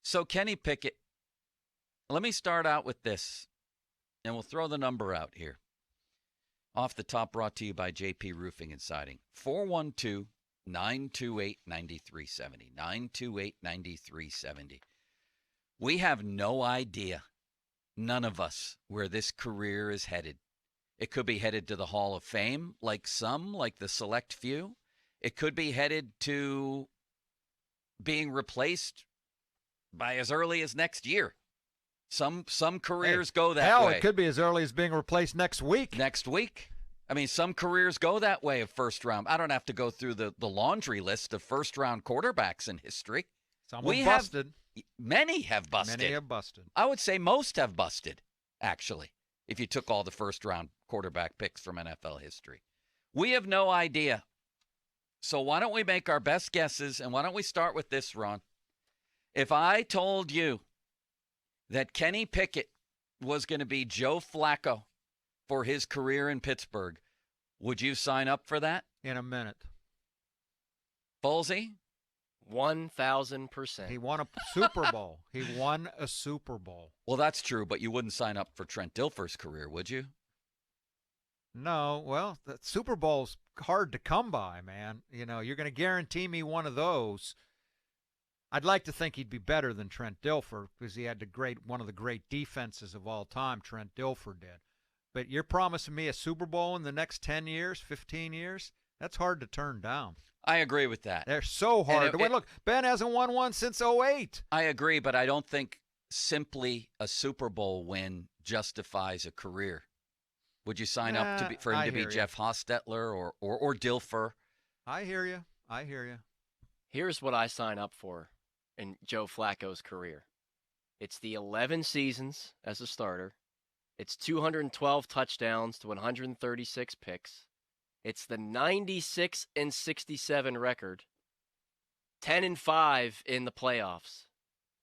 So Kenny Pickett, let me start out with this, and we'll throw the number out here. Off the top, brought to you by JP Roofing and Siding. 412-928-9370. 928-9370. We have no idea, none of us, where this career is headed. It could be headed to the Hall of Fame, like some, like the select few. It could be headed to being replaced by as early as next year. Some careers go that way. Hell, it could be as early as being replaced next week. Next week. I mean, some careers go that way of first round. I don't have to go through the laundry list of first-round quarterbacks in history. Someone busted. Many have busted. Many have busted. I would say most have busted, actually, if you took all the first-round quarterback picks from NFL history. We have no idea. So why don't we make our best guesses, and why don't we start with this, Ron? If I told you that Kenny Pickett was going to be Joe Flacco for his career in Pittsburgh, would you sign up for that? In a minute. Folsey? 1,000%. He won a Super Bowl. He won a Super Bowl. Well, that's true, but you wouldn't sign up for Trent Dilfer's career, would you? No, well, the Super Bowl's hard to come by, man. You know, you're going to guarantee me one of those. I'd like to think he'd be better than Trent Dilfer because he had one of the great defenses of all time, Trent Dilfer did. But you're promising me a Super Bowl in the next 10 years, 15 years? That's hard to turn down. I agree with that. They're so hard to win. Look, Ben hasn't won one since '08. I agree, but I don't think simply a Super Bowl win justifies a career. Would you sign up for him to be Jeff Hostetler or Dilfer? I hear you. I hear you. Here's what I sign up for in Joe Flacco's career. It's the 11 seasons as a starter. It's 212 touchdowns to 136 picks. It's the 96-67 record, 10-5 in the playoffs,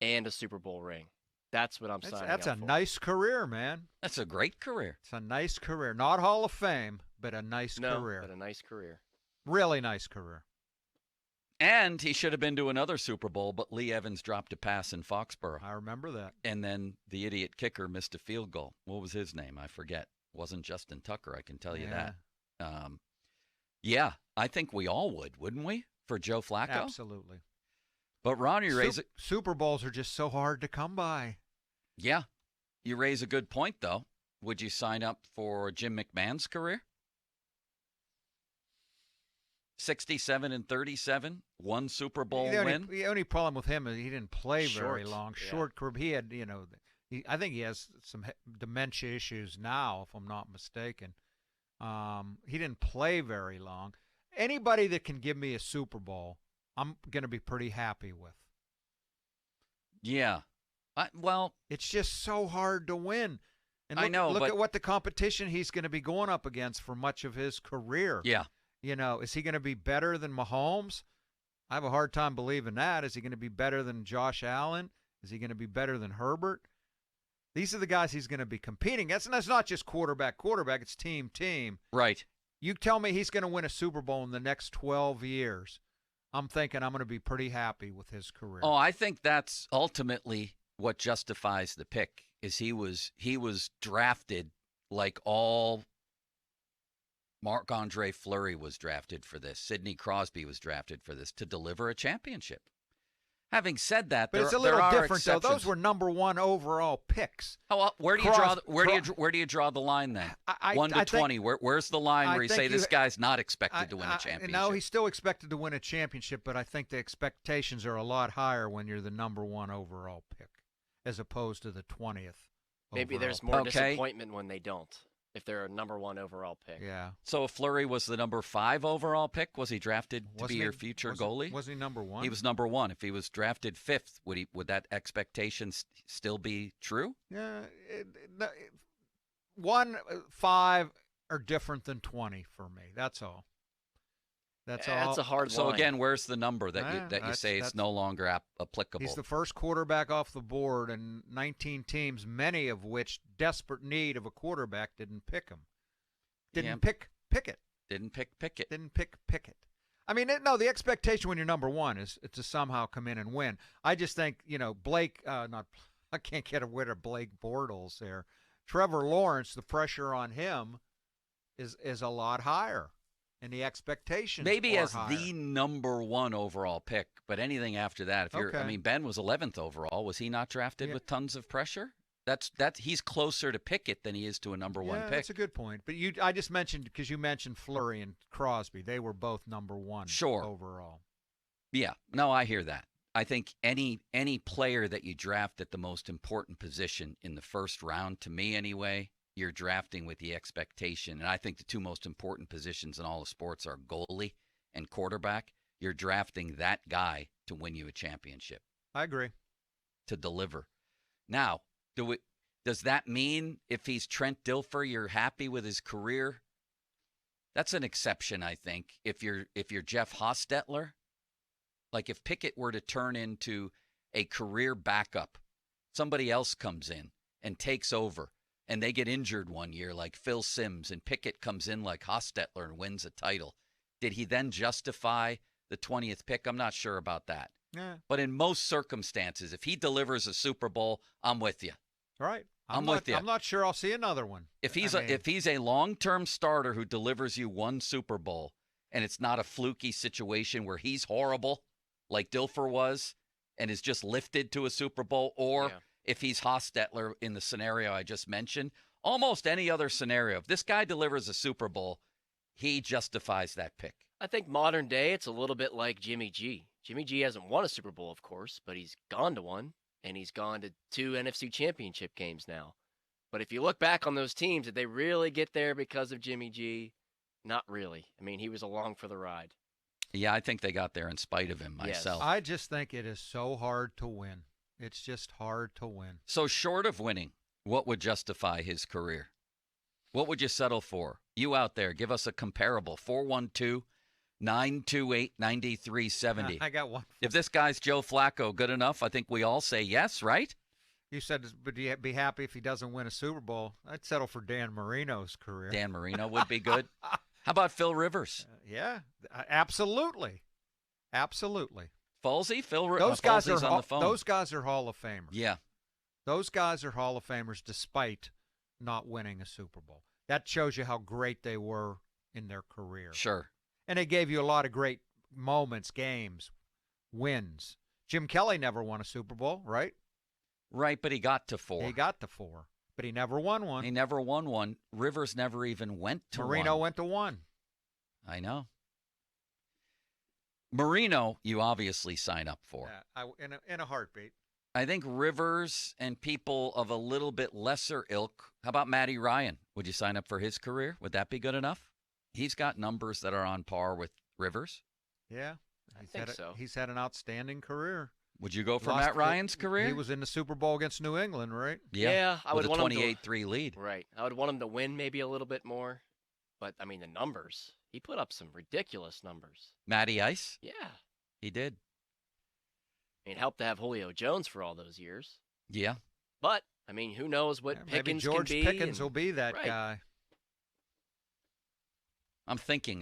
and a Super Bowl ring. That's what I'm signing up for. That's a nice career, man. That's a great career. It's a nice career. Not Hall of Fame, but a nice career. But a nice career. Really nice career. And he should have been to another Super Bowl, but Lee Evans dropped a pass in Foxborough. I remember that. And then the idiot kicker missed a field goal. What was his name? I forget. It wasn't Justin Tucker, I can tell you that. Yeah, I think we all would, wouldn't we, for Joe Flacco? Absolutely. But, Ron, you raise it. Super Bowls are just so hard to come by. Yeah. You raise a good point, though. Would you sign up for Jim McMahon's career? 67-37, one Super Bowl win. The only problem with him is he didn't play very long. Yeah. Short career. He had, I think he has some dementia issues now, if I'm not mistaken. He didn't play very long. Anybody that can give me a Super Bowl, I'm going to be pretty happy with. Yeah. It's just so hard to win. And look at what the competition he's going to be going up against for much of his career. Yeah. Is he going to be better than Mahomes? I have a hard time believing that. Is he going to be better than Josh Allen? Is he going to be better than Herbert? These are the guys he's going to be competing. That's not just quarterback. It's team. Right. You tell me he's going to win a Super Bowl in the next 12 years. I'm thinking I'm going to be pretty happy with his career. Oh, I think that's ultimately what justifies the pick. Is he was drafted like all Marc-Andre Fleury was drafted for this. Sidney Crosby was drafted for this, to deliver a championship. Having said that, but it's a little different though. Those were number one overall picks. Where do you draw the line then? 1 to 20. Where's the line where you say this guy's not expected to win a championship? No, he's still expected to win a championship, but I think the expectations are a lot higher when you're the number one overall pick as opposed to the 20th. Maybe there's more disappointment when they don't. If they're a number one overall pick. Yeah. So if Fleury was the number 5 overall pick, was he drafted to be your future goalie? Was he number 1? He was number 1. If he was drafted 5th, would that expectation still be true? Yeah. 1, 5 are different than 20 for me. That's all. That's all. That's a hard line. So again, where's the number that you say it's no longer applicable? He's the first quarterback off the board, and 19 teams, many of which desperate need of a quarterback, didn't pick him. Didn't pick Pickett. Didn't pick Pickett. Didn't pick Pickett. I mean, no, the expectation when you're number one is to somehow come in and win. I just think, Blake, I can't get rid of Blake Bortles there. Trevor Lawrence, the pressure on him is a lot higher, and the expectations maybe are as higher. the number one overall pick, but anything after that, Ben was 11th overall. Was he not drafted with tons of pressure? That's he's closer to Pickett than he is to a number one pick. That's a good point. But I just mentioned, because you mentioned Fleury and Crosby, they were both number one overall. Yeah, no, I hear that. I think any player that you draft at the most important position in the first round, to me anyway, you're drafting with the expectation. And I think the two most important positions in all of sports are goalie and quarterback. You're drafting that guy to win you a championship. I agree. To deliver. Now, does that mean if he's Trent Dilfer, you're happy with his career? That's an exception, I think. If you're Jeff Hostetler, like if Pickett were to turn into a career backup, somebody else comes in and takes over, and they get injured one year like Phil Simms, and Pickett comes in like Hostetler and wins a title, did he then justify the 20th pick? I'm not sure about that. Yeah. But in most circumstances, if he delivers a Super Bowl, I'm with you. Right. I'm with you. I'm not sure I'll see another one. If he's a long-term starter who delivers you one Super Bowl, and it's not a fluky situation where he's horrible, like Dilfer was, and is just lifted to a Super Bowl, or if he's Hostetler in the scenario I just mentioned, almost any other scenario, if this guy delivers a Super Bowl, he justifies that pick. I think modern day, it's a little bit like Jimmy G. Jimmy G hasn't won a Super Bowl, of course, but he's gone to one. And he's gone to 2 NFC championship games now. But if you look back on those teams, did they really get there because of Jimmy G? Not really. I mean, he was along for the ride. Yeah, I think they got there in spite of him myself. I just think it is so hard to win. It's just hard to win. So short of winning, what would justify his career? What would you settle for? You out there, give us a comparable. 412-928-9370. I got one. If this guy's Joe Flacco good enough, I think we all say yes, right? You said, would you be happy if he doesn't win a Super Bowl? I'd settle for Dan Marino's career. Dan Marino would be good. How about Phil Rivers? Yeah, absolutely. Absolutely. Folsey? Those guys Folsey's are on the phone. Those guys are Hall of Famers. Yeah. Those guys are Hall of Famers despite not winning a Super Bowl. That shows you how great they were in their career. Sure. And they gave you a lot of great moments, games, wins. Jim Kelly never won a Super Bowl, right? Right, but he got to 4. He got to 4, but he never won one. He never won one. Rivers never even went to Marino one. went to 1. I know. Marino, you obviously sign up for. Yeah, in a heartbeat. I think Rivers and people of a little bit lesser ilk. How about Matty Ryan? Would you sign up for his career? Would that be good enough? He's got numbers that are on par with Rivers. Yeah, I think so. He's had an outstanding career. Would you go for Matt Ryan's career? He was in the Super Bowl against New England, right? Yeah, I would want want him to 28-3 lead. Right. I would want him to win maybe a little bit more. But, I mean, the numbers. He put up some ridiculous numbers. Matty Ice? Yeah. He did. I mean, it helped to have Julio Jones for all those years. Yeah. But, I mean, who knows what Pickens maybe George can be. Pickens will be that guy. I'm thinking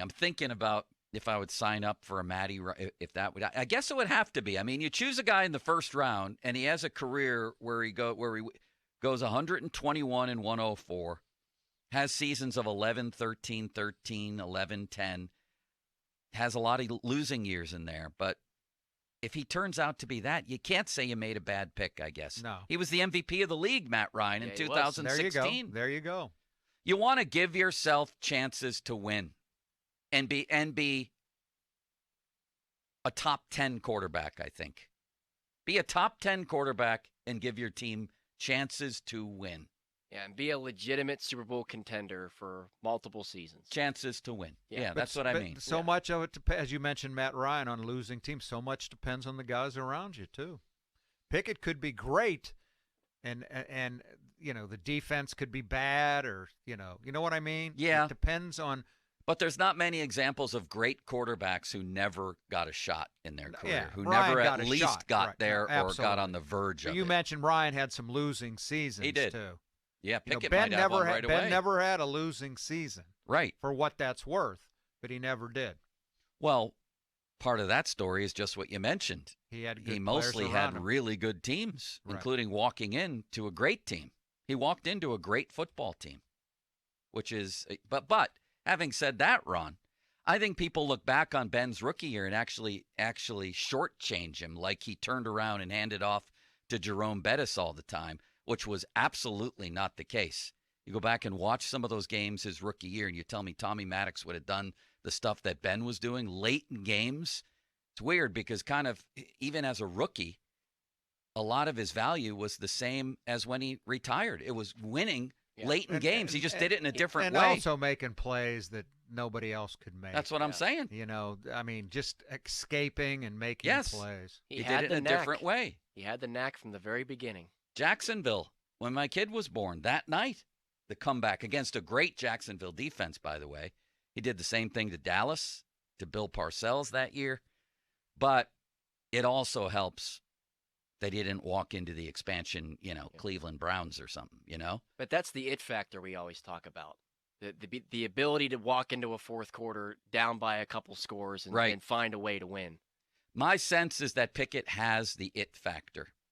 about if I would sign up for a Matty, if that would, I guess it would have to be. I mean, you choose a guy in the first round, and he has a career where he goes 121 and 104, has seasons of 11, 13, 13, 11, 10, has a lot of losing years in there. But if he turns out to be that, you can't say you made a bad pick, I guess. No. He was the MVP of the league, Matt Ryan, in 2016. There you go. You want to give yourself chances to win and be a top 10 quarterback, I think. Be a top 10 quarterback and give your team chances to win. Yeah, and be a legitimate Super Bowl contender for multiple seasons. Chances to win. Yeah, that's what I mean. So much of it, as you mentioned, Matt Ryan on losing teams, so much depends on the guys around you, too. Pickett could be great, and the defense could be bad, or, you know what I mean? Yeah. It depends on. But there's not many examples of great quarterbacks who never got a shot in their career, who Ryan never at least got there or absolutely. got on the verge of it. You mentioned Ryan had some losing seasons, He did. too. Yeah, Pickett Ben might have one right away. Ben never had a losing season. Right. For what that's worth, but he never did. Well, part of that story is just what you mentioned. He had good He players mostly around had him. really good teams, Right. including walking into a great team. He walked into a great football team, which is, but having said that, Ron, I think people look back on Ben's rookie year and actually shortchange him, like he turned around and handed off to Jerome Bettis all the time, which was absolutely not the case. You go back and watch some of those games his rookie year, and you tell me Tommy Maddox would have done the stuff that Ben was doing late in games. It's weird because kind of even as a rookie, a lot of his value was the same as when he retired. It was winning late in games. He just did it in a different and way. also making plays that nobody else could make. That's what I'm saying. You know, I mean, just escaping and making plays. He did it in a different way. He had the knack from the very beginning. Jacksonville, when my kid was born, that night, the comeback against a great Jacksonville defense, by the way. He did the same thing to Dallas, to Bill Parcells that year. But it also helps that he didn't walk into the expansion, Cleveland Browns or something, But that's the it factor we always talk about. The ability to walk into a fourth quarter down by a couple scores and find a way to win. My sense is that Pickett has the it factor.